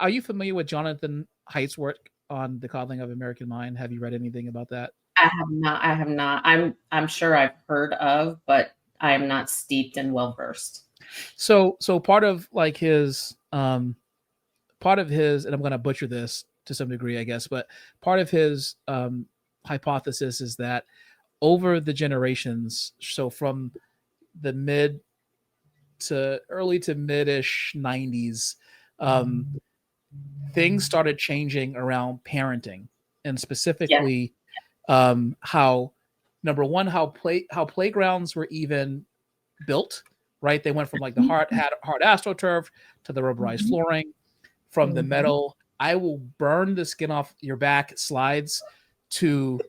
Are you familiar with Jonathan Haidt's work on the Coddling of American Mind? Have you read anything about that? I have not. I'm sure I've heard of, but I am not steeped and well versed. So part of like his, and I'm going to butcher this to some degree, I guess, but part of his hypothesis is that over the generations, so from the mid to early to mid-ish 90s, um, things started changing around parenting, and Yeah. specifically how, number one, how playgrounds were even built. Right, they went from like the Mhm. hard astroturf to the rubberized Mhm. flooring, from the Mhm. metal I will burn the skin off your back slides, to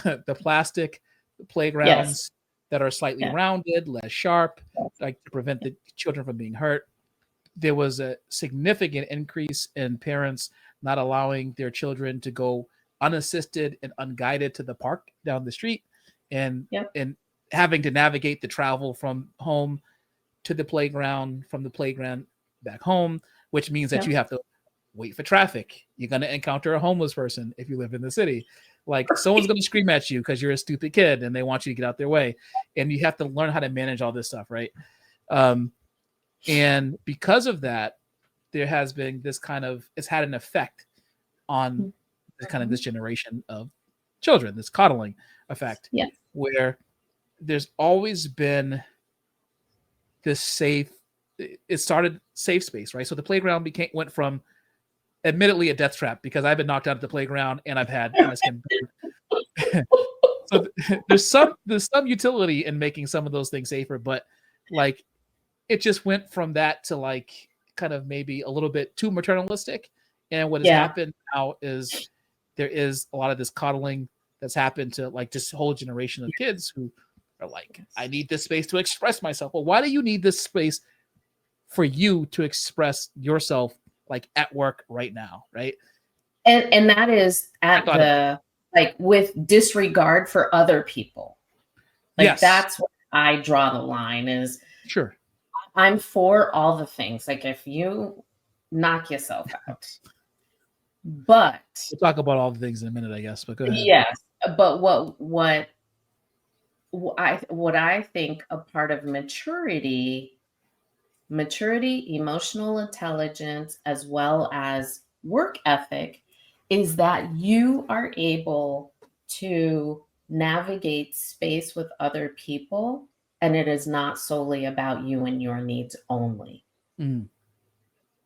the plastic Yes. playgrounds that are slightly Yeah. rounded, less sharp, like to prevent the children from being hurt. There was a significant increase in parents not allowing their children to go unassisted and unguided to the park down the street, and Yep. and having to navigate the travel from home to the playground, from the playground back home, which means that you Yep. have to wait for traffic. You're going to encounter a homeless person if you live in the city. Like, someone's going to scream at you because you're a stupid kid and they want you to get out their way. And you have to learn how to manage all this stuff, right? Um, and because of that, there has been this kind of, it's had an effect on this kind of this generation of children, this coddling effect, Yes. where there's always been this safe, it started safe space, right? So the playground went from admittedly a death trap, because I've been knocked out of the playground and I've had my skin burned. So there's some utility in making some of those things safer, but like, it just went from that to like kind of maybe a little bit too maternalistic. And what has Yeah. happened now is there is a lot of this coddling that's happened to like this whole generation of kids who are like, I need this space to express myself. Well, why do you need this space for you to express yourself, like at work right now, right? And that is I at thought of the, like, with disregard for other people. Like, yes, that's where I draw the line is sure. I'm for all the things. Like, if you knock yourself out. But We'll talk about all the things in a minute, I guess, but go ahead. yes, but what I think a part of maturity, emotional intelligence, as well as work ethic, is that you are able to navigate space with other people, and it is not solely about you and your needs only. Mm,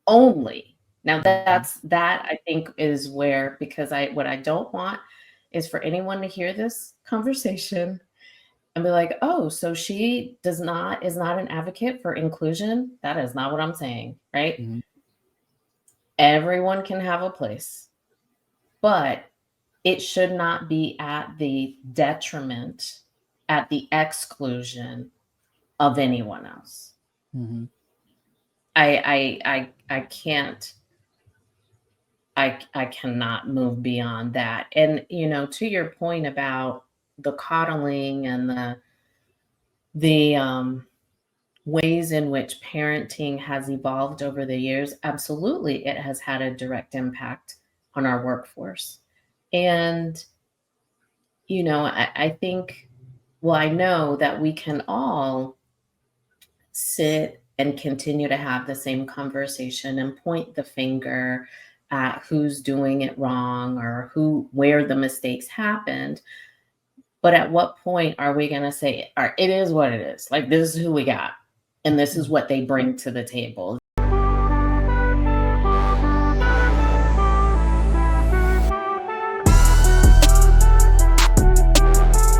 Only. Now mhm. that I think is where, because what I don't want is for anyone to hear this conversation and be like, "Oh, so she does not is not an advocate for inclusion." That is not what I'm saying, right? Mhm. Everyone can have a place, but it should not be at the detriment, at the exclusion of anyone else. Mhm. I can't I cannot move beyond that. And to your point about the coddling and the ways in which parenting has evolved over the years, absolutely, it has had a direct impact on our workforce. And, I think, well, I know that we can all sit and continue to have the same conversation and point the finger at who's doing it wrong or where the mistakes happened. But at what point are we going to say, all right, it is what it is? Like, this is who we got, and this is Mhm. what they bring to the table.